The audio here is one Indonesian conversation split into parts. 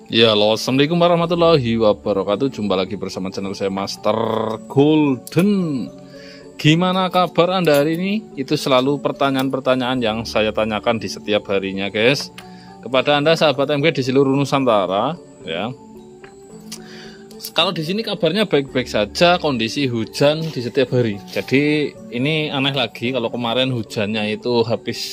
Ya, halo, assalamualaikum warahmatullahi wabarakatuh. Jumpa lagi bersama channel saya Master Golden. Gimana kabar Anda hari ini? Itu selalu pertanyaan-pertanyaan yang saya tanyakan di setiap harinya, guys, kepada Anda sahabat MG di seluruh Nusantara. Ya, kalau di sini kabarnya baik-baik saja, kondisi hujan di setiap hari. Jadi ini aneh lagi, kalau kemarin hujannya itu habis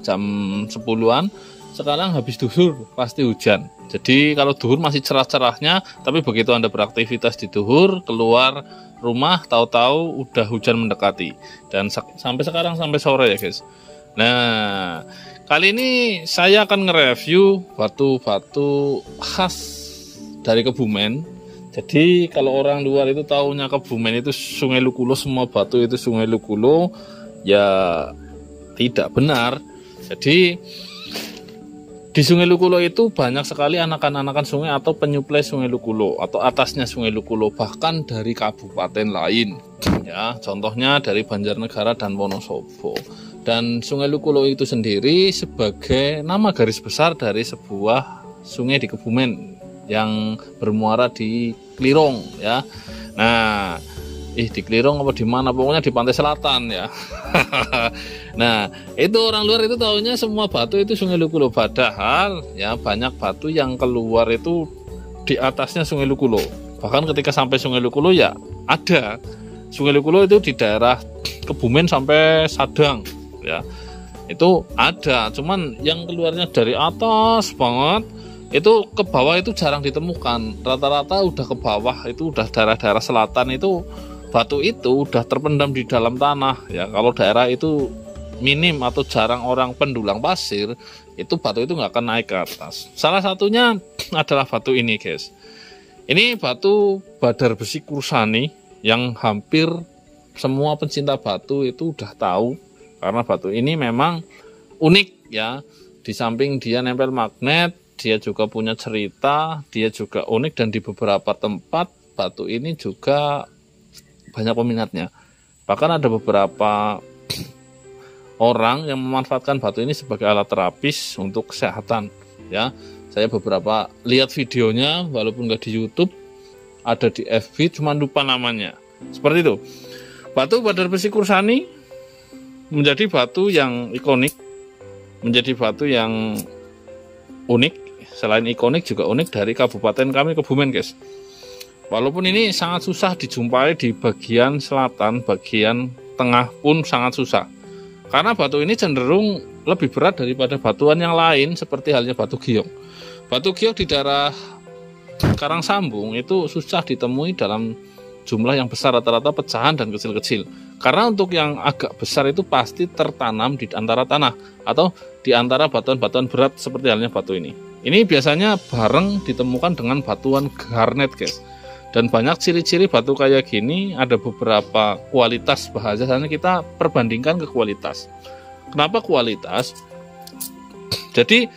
jam 10-an, sekarang habis duhur pasti hujan. Jadi kalau duhur masih cerah-cerahnya, tapi begitu Anda beraktivitas di duhur, keluar rumah tahu-tahu udah hujan mendekati. Dan sampai sekarang sampai sore ya, guys. Nah, kali ini saya akan nge-review batu-batu khas dari Kebumen. Jadi kalau orang luar itu taunya Kebumen itu Sungai Lukulo, semua batu itu Sungai Lukulo, ya tidak benar. Jadi di Sungai Lukulo itu banyak sekali anakan-anakan sungai atau penyuplai Sungai Lukulo atau atasnya Sungai Lukulo, bahkan dari kabupaten lain. Ya, contohnya dari Banjarnegara dan Wonosobo. Dan Sungai Lukulo itu sendiri sebagai nama garis besar dari sebuah sungai di Kebumen yang bermuara di Klirong, ya. Nah, di Klirong apa di mana, pokoknya di pantai selatan ya. Nah, itu orang luar itu taunya semua batu itu Sungai Lukulo, padahal ya banyak batu yang keluar itu di atasnya Sungai Lukulo. Bahkan ketika sampai Sungai Lukulo ya ada Sungai Lukulo itu di daerah Kebumen sampai Sadang ya. Itu ada, cuman yang keluarnya dari atas banget itu ke bawah itu jarang ditemukan. Rata-rata udah ke bawah itu udah daerah-daerah selatan itu batu itu udah terpendam di dalam tanah ya. Kalau daerah itu minim atau jarang orang pendulang pasir, itu batu itu nggak akan naik ke atas. Salah satunya adalah batu ini, guys. Ini batu Badar Besi Kursani yang hampir semua pencinta batu itu udah tahu, karena batu ini memang unik ya. Di samping dia nempel magnet, dia juga punya cerita, dia juga unik, dan di beberapa tempat batu ini juga banyak peminatnya. Bahkan ada beberapa orang yang memanfaatkan batu ini sebagai alat terapis untuk kesehatan ya. Saya beberapa lihat videonya, walaupun nggak di YouTube, ada di FB, cuma lupa namanya. Seperti itu. Batu Badar Besi Kursani menjadi batu yang ikonik, menjadi batu yang unik. Selain ikonik juga unik dari kabupaten kami Kebumen, guys. Walaupun ini sangat susah dijumpai di bagian selatan, bagian tengah pun sangat susah. Karena batu ini cenderung lebih berat daripada batuan yang lain, seperti halnya batu giok. Batu giok di daerah Karangsambung itu susah ditemui dalam jumlah yang besar, rata-rata pecahan dan kecil-kecil. Karena untuk yang agak besar itu pasti tertanam di antara tanah atau di antara batuan-batuan berat seperti halnya batu ini. Ini biasanya bareng ditemukan dengan batuan garnet, guys. Dan banyak ciri-ciri batu kayak gini, ada beberapa kualitas, bahasanya kita perbandingkan ke kualitas. Kenapa kualitas? Jadi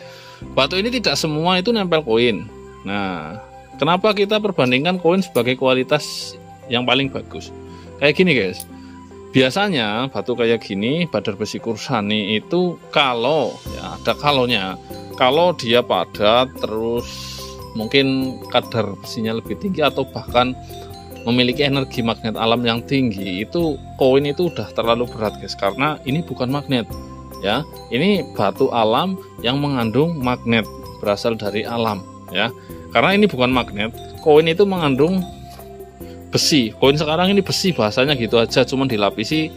batu ini tidak semua itu nempel koin. Nah, kenapa kita perbandingkan koin sebagai kualitas yang paling bagus? Kayak gini, guys. Biasanya batu kayak gini, Badar Besi Kursani itu kalau ya ada kalonya, kalau dia padat terus mungkin kadar besinya lebih tinggi atau bahkan memiliki energi magnet alam yang tinggi, itu koin itu udah terlalu berat, guys, karena ini bukan magnet ya. Ini batu alam yang mengandung magnet, berasal dari alam ya. Karena ini bukan magnet, koin itu mengandung besi. Koin sekarang ini besi, bahasanya gitu aja, cuman dilapisi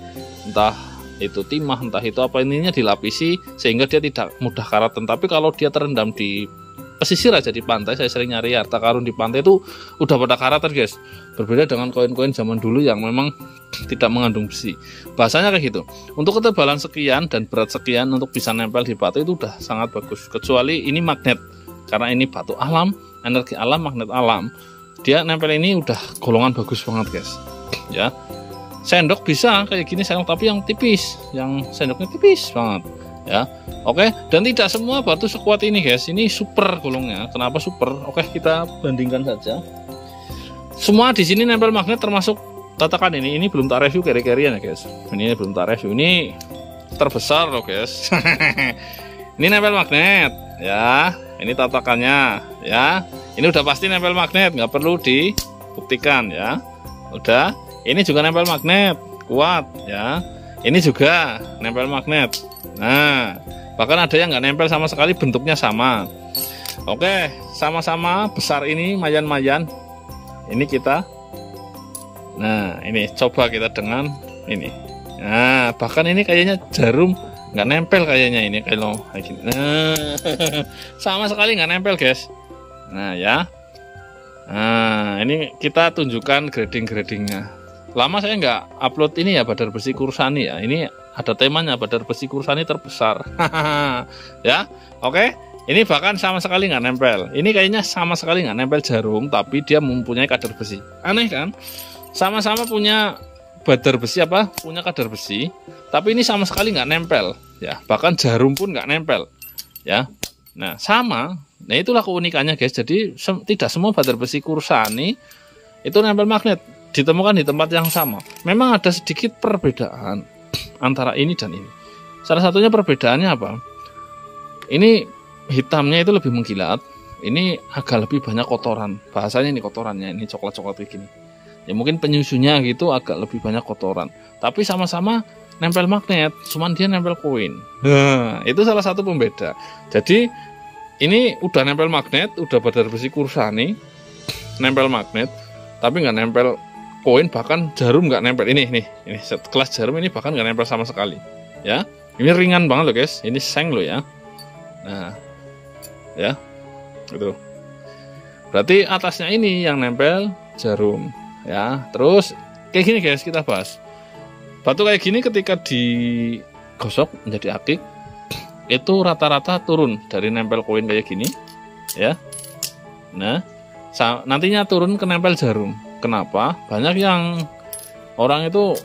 entah itu timah, entah itu apa, ininya dilapisi sehingga dia tidak mudah karatan. Tapi kalau dia terendam di pesisir aja di pantai, saya sering nyari harta karun di pantai itu udah pada karatan, guys. Berbeda dengan koin-koin zaman dulu yang memang tidak mengandung besi. Bahasanya kayak gitu. Untuk ketebalan sekian dan berat sekian untuk bisa nempel di batu itu udah sangat bagus. Kecuali ini magnet, karena ini batu alam, energi alam, magnet alam. Dia nempel ini udah golongan bagus banget, guys. Ya. Sendok bisa kayak gini sendok, tapi yang tipis, yang sendoknya tipis banget. Ya, oke. Dan tidak semua batu sekuat ini, guys. Ini super golongnya. Kenapa super? Oke, kita bandingkan saja. Semua di sini nempel magnet, termasuk tatakan ini. Ini belum tak review keri-kerian ya, guys. Ini belum tak review. Ini terbesar loh, guys. Ini nempel magnet, ya. ini tatakannya ya. Ini udah pasti nempel magnet, nggak perlu dibuktikan ya. Udah, ini juga nempel magnet, kuat ya. Ini juga nempel magnet. Nah, bahkan ada yang nggak nempel sama sekali, bentuknya sama. Oke, sama-sama besar ini, mayan-mayan. Ini kita. Nah, ini coba kita dengan ini. Nah, bahkan ini kayaknya jarum nggak nempel kayaknya ini kalau kayak gini. Nah, sama sekali nggak nempel guys. Nah ya. Nah, ini kita tunjukkan grading-gradingnya. Lama saya nggak upload ini ya, Badar Besi Kursani ya. Ini ada temanya Badar Besi Kursani terbesar. Ya, oke. Ini bahkan sama sekali nggak nempel. Ini kayaknya sama sekali nggak nempel jarum, tapi dia mempunyai kadar besi. Aneh kan? Sama-sama punya badar besi punya kadar besi, tapi ini sama sekali nggak nempel. Ya, bahkan jarum pun nggak nempel. Ya, nah sama. Nah itulah keunikannya guys. Jadi tidak semua badar besi Kursani itu nempel magnet. Ditemukan di tempat yang sama. Memang ada sedikit perbedaan antara ini dan ini. Salah satunya perbedaannya apa? Ini hitamnya itu lebih mengkilat, ini agak lebih banyak kotoran. Bahasanya ini kotorannya, ini coklat-coklat kayak gini. Ya mungkin penyusunya gitu agak lebih banyak kotoran. Tapi sama-sama nempel magnet, cuman dia nempel koin. Nah, itu salah satu pembeda. Jadi ini udah nempel magnet, udah badar besi Kursani, nempel magnet, tapi nggak nempel koin, bahkan jarum nggak nempel. Ini kelas jarum ini bahkan nggak nempel sama sekali. Ya, ini ringan banget loh guys. Ini seng loh ya. Nah. Ya, gitu. Berarti atasnya ini yang nempel jarum, ya. Terus kayak gini guys, kita bahas. Batu kayak gini ketika digosok menjadi akik, itu rata-rata turun dari nempel koin kayak gini, ya. Nah, nantinya turun ke nempel jarum. Kenapa? Banyak yang orang itu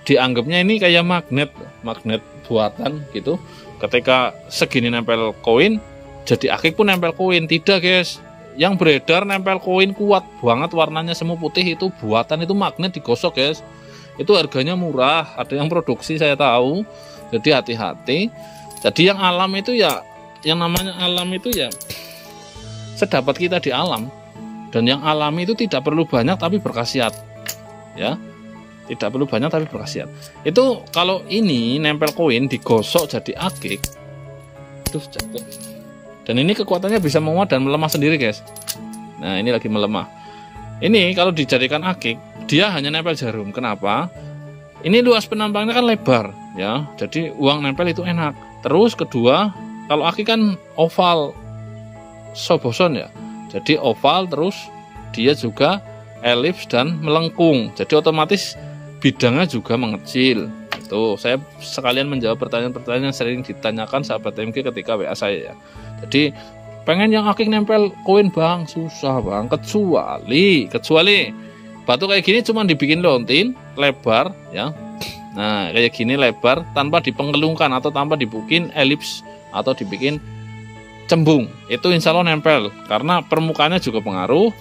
dianggapnya ini kayak magnet buatan gitu. Ketika segini nempel koin, jadi akik pun nempel koin. Tidak guys, yang beredar nempel koin kuat banget, warnanya semu putih, itu buatan, itu magnet digosok guys. Itu harganya murah, ada yang produksi saya tahu. Jadi hati-hati. Jadi yang alam itu ya, yang namanya alam itu ya sedapat kita di alam. Dan yang alami itu tidak perlu banyak tapi berkhasiat. Ya, tidak perlu banyak tapi berkhasiat. Itu kalau ini nempel koin digosok jadi akik, itu jatuh. Dan ini kekuatannya bisa menguat dan melemah sendiri guys. Nah ini lagi melemah. Ini kalau dijadikan akik, dia hanya nempel jarum. Kenapa? Ini luas penampangnya kan lebar ya. Jadi uang nempel itu enak. Terus kedua, kalau akik kan oval soboson ya. Jadi oval, terus dia juga elips dan melengkung. Jadi otomatis bidangnya juga mengecil. Tuh, saya sekalian menjawab pertanyaan-pertanyaan yang sering ditanyakan sahabat TMG ketika WA saya ya. Jadi pengen yang akik nempel koin bang, susah bang. Kecuali batu kayak gini cuma dibikin lontin lebar ya. Nah kayak gini lebar tanpa dipenggelungkan atau tanpa dibikin elips atau dibikin cembung, itu insya Allah nempel. Karena permukaannya juga pengaruh.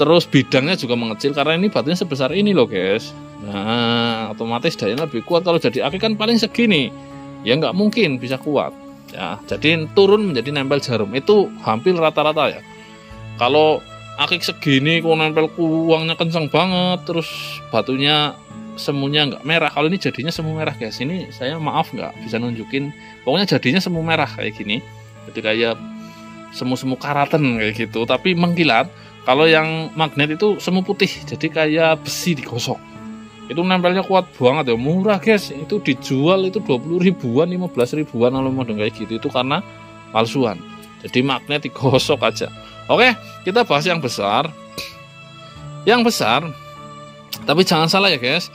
Terus bidangnya juga mengecil karena ini batunya sebesar ini loh guys. Nah otomatis dayanya lebih kuat. Kalau jadi akik kan paling segini, ya nggak mungkin bisa kuat ya. Jadi turun menjadi nempel jarum itu hampir rata-rata ya. Kalau akik segini kok nempel uangnya kencang banget, terus batunya semunya nggak merah. Kalau ini jadinya semu merah guys. Ini saya maaf nggak bisa nunjukin, pokoknya jadinya semu merah kayak gini. Jadi kayak semu-semu karaten kayak gitu, tapi mengkilat. Kalau yang magnet itu semu putih, jadi kayak besi digosok. Itu nempelnya kuat banget ya, murah guys. Itu dijual itu 20 ribuan, 15 ribuan kalau model kayak gitu. Itu karena palsuan. Jadi magnet digosok aja. Oke, kita bahas yang besar. Yang besar, tapi jangan salah ya guys.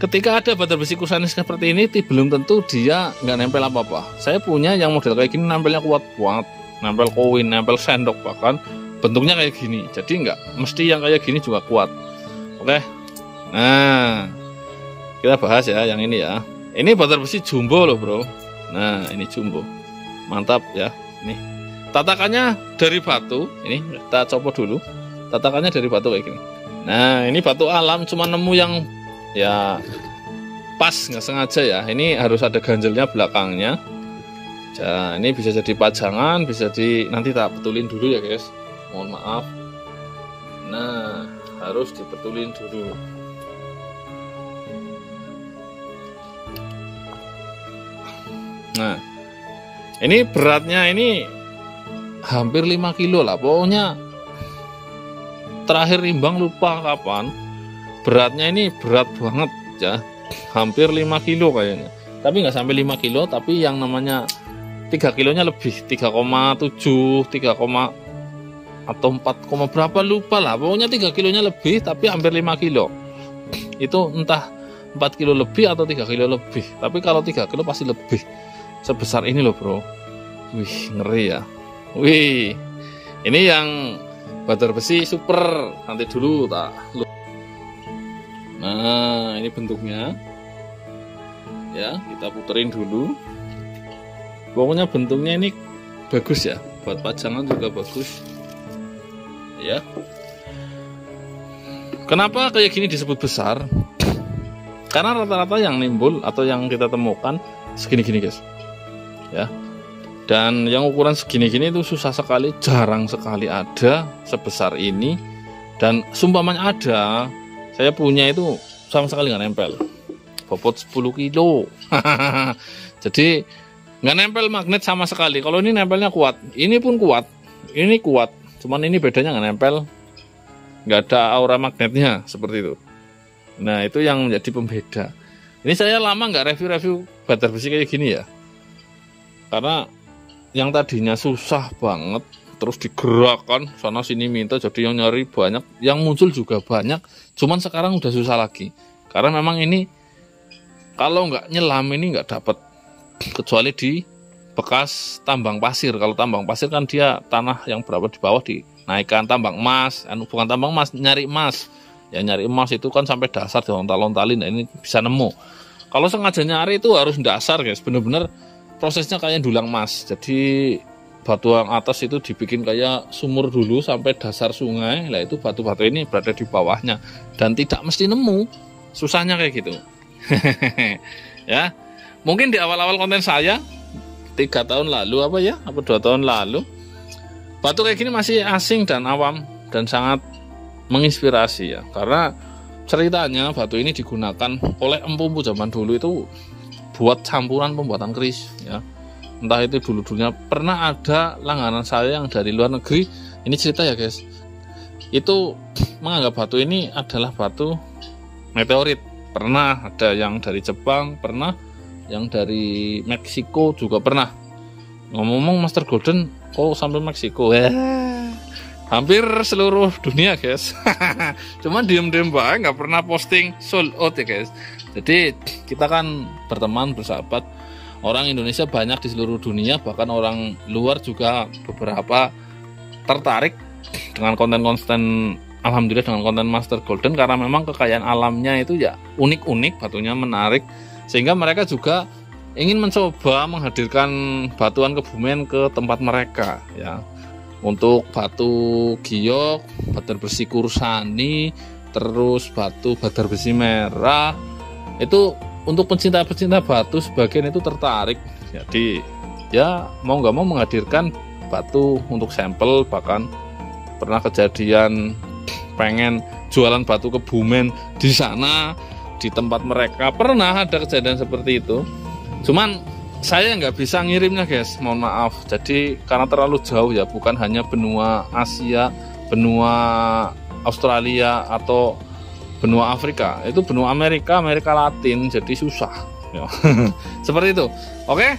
Ketika ada badar besi Kursani seperti ini, belum tentu dia nggak nempel apa-apa. Saya punya yang model kayak gini nempelnya kuat banget. Nempel koin, nempel sendok bahkan. Bentuknya kayak gini, jadi nggak mesti yang kayak gini juga kuat. Oke, nah kita bahas ya yang ini ya. Ini badar besi jumbo loh bro. Nah ini jumbo, mantap ya. Ini tatakannya dari batu. Ini kita copot dulu. Tatakannya dari batu kayak gini. Nah ini batu alam, cuma nemu yang ya pas nggak sengaja ya. Ini harus ada ganjelnya belakangnya. Nah, ini bisa jadi pajangan, bisa nanti tak betulin dulu ya guys. Mohon maaf. Nah, harus dibetulin dulu. Nah, ini beratnya ini hampir 5 kilo lah. Pokoknya terakhir nimbang lupa kapan. Beratnya ini berat banget ya. Hampir 5 kilo kayaknya. Tapi nggak sampai 5 kilo, tapi yang namanya 3 kilonya lebih, 3,7, 3, atau 4, berapa lupa lah. Pokoknya 3 kilonya lebih, tapi hampir 5 kilo. Itu entah 4 kilo lebih atau 3 kilo lebih. Tapi kalau 3 kilo pasti lebih. Sebesar ini loh bro. Wih, ngeri ya. Wih, ini yang batar besi super. Nanti dulu tak. Nah, ini bentuknya. Ya, kita puterin dulu. Pokoknya bentuknya ini bagus ya. Buat pajangan juga bagus. Ya. Kenapa kayak gini disebut besar? Karena rata-rata yang nimbul atau yang kita temukan segini-gini guys. Ya. Dan yang ukuran segini-gini itu susah sekali, jarang sekali ada sebesar ini. Dan sumpamanya ada, saya punya itu sama sekali nggak nempel. Bobot 10 kilo. Jadi nggak nempel magnet sama sekali. Kalau ini nempelnya kuat, ini pun kuat, ini kuat. Cuman ini bedanya nggak nempel, nggak ada aura magnetnya seperti itu. Nah itu yang menjadi pembeda. Ini saya lama nggak review batar besi kayak gini ya. Karena yang tadinya susah banget, terus digerakkan sana sini minta, jadi yang nyari banyak, yang muncul juga banyak. Cuman sekarang udah susah lagi. Karena memang ini kalau nggak nyelam ini nggak dapat, kecuali di bekas tambang pasir. Kalau tambang pasir kan dia tanah yang berapa di bawah dinaikkan, tambang emas, bukan tambang emas, nyari emas. Ya nyari emas itu kan sampai dasar dilontal-lontalin, nah ini bisa nemu. Kalau sengaja nyari itu harus dasar guys, bener-bener prosesnya kayak dulang emas. Jadi batu yang atas itu dibikin kayak sumur dulu sampai dasar sungai. Lah itu batu-batu ini berada di bawahnya dan tidak mesti nemu. Susahnya kayak gitu. Ya, mungkin di awal-awal konten saya 3 tahun lalu apa 2 tahun lalu, batu kayak gini masih asing dan awam dan sangat menginspirasi ya. Karena ceritanya batu ini digunakan oleh empu-empu zaman dulu itu buat campuran pembuatan keris ya. Entah itu dulu-dulunya pernah ada langganan saya yang dari luar negeri. Ini cerita ya guys. Itu menganggap batu ini adalah batu meteorit. Pernah ada yang dari Jepang, pernah yang dari Meksiko juga pernah. Ngomong-ngomong Master Golden kok sampai Meksiko? Hampir seluruh dunia guys. Cuman diem-diem banget, nggak pernah posting sold out ya guys. Jadi kita kan berteman, bersahabat. Orang Indonesia banyak di seluruh dunia, bahkan orang luar juga beberapa tertarik dengan konten-konten, alhamdulillah dengan konten Master Golden, karena memang kekayaan alamnya itu ya unik-unik, batunya menarik, sehingga mereka juga ingin mencoba menghadirkan batuan Kebumen ke tempat mereka ya. Untuk batu giok, batar besi kursani, terus batu batar besi merah, itu untuk pencinta-pencinta batu sebagian itu tertarik. Jadi ya mau nggak mau menghadirkan batu untuk sampel. Bahkan pernah kejadian pengen jualan batu Kebumen di sana, di tempat mereka, pernah ada kejadian seperti itu. Cuman saya nggak bisa ngirimnya guys, mohon maaf. Jadi karena terlalu jauh ya, bukan hanya benua Asia, benua Australia atau benua Afrika, itu benua Amerika Latin, jadi susah ya. Seperti itu. Oke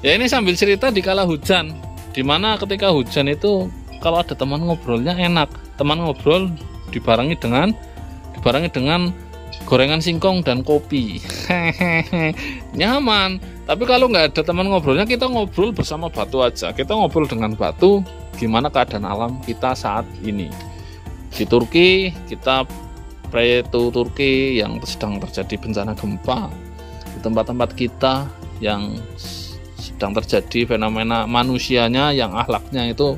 ya, ini sambil cerita di kala hujan, dimana ketika hujan itu kalau ada teman ngobrolnya enak. Teman ngobrol dibarengi dengan gorengan singkong dan kopi. Nyaman. Tapi kalau nggak ada teman ngobrolnya, kita ngobrol bersama batu aja. Kita ngobrol dengan batu, gimana keadaan alam kita saat ini. Di Turki, kita pray to Turki yang sedang terjadi bencana gempa. Di tempat-tempat kita yang sedang terjadi fenomena manusianya yang akhlaknya itu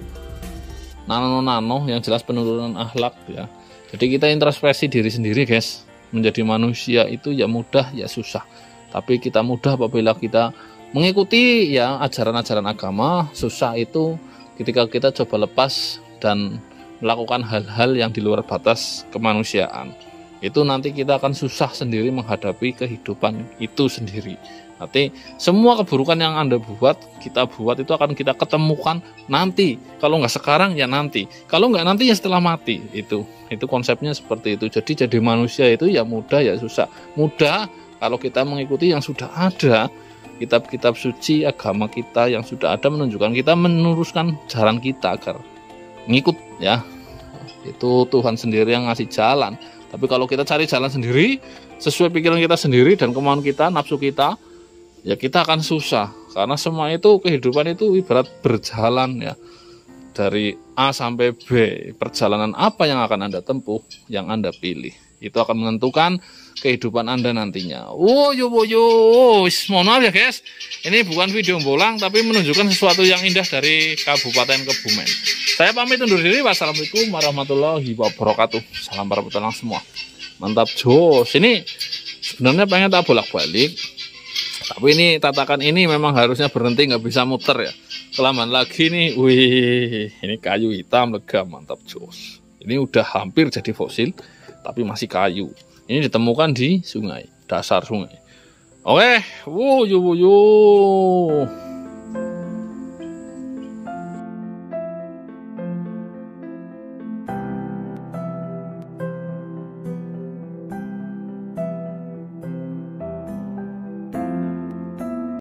nano-nano, yang jelas penurunan akhlak ya. Jadi kita introspeksi diri sendiri guys. Menjadi manusia itu ya mudah ya susah. Tapi kita mudah apabila kita Mengikuti ya ajaran-ajaran agama susah itu ketika kita coba lepas dan melakukan hal-hal yang di luar batas kemanusiaan. Itu nanti kita akan susah sendiri menghadapi kehidupan itu sendiri. Nanti semua keburukan yang Anda buat, kita buat itu akan kita ketemukan nanti. Kalau nggak sekarang ya nanti. Kalau nggak nanti ya setelah mati. Itu konsepnya seperti itu. Jadi manusia itu ya mudah ya susah. Mudah kalau kita mengikuti yang sudah ada. Kitab-kitab suci agama kita yang sudah ada menunjukkan kita meneruskan jalan kita agar ngikut ya. Itu Tuhan sendiri yang ngasih jalan. Tapi kalau kita cari jalan sendiri sesuai pikiran kita sendiri dan kemauan kita, nafsu kita, ya kita akan susah. Karena semua itu kehidupan itu ibarat berjalan ya. Dari A sampai B, perjalanan apa yang akan Anda tempuh, yang Anda pilih. Itu akan menentukan kehidupan Anda nantinya. Mohon maaf ya guys. Ini bukan video bolang tapi menunjukkan sesuatu yang indah dari Kabupaten Kebumen. Saya pamit undur diri. Wassalamualaikum warahmatullahi wabarakatuh. Salam para petualang semua. Mantap jos. Ini sebenarnya pengen tak bolak-balik. Tapi ini tatakan ini memang harusnya berhenti, nggak bisa muter ya. Kelamaan lagi nih. Wih, ini kayu hitam lega, mantap jos. Ini udah hampir jadi fosil tapi masih kayu. Ini ditemukan di sungai, dasar sungai. Oke, wuh.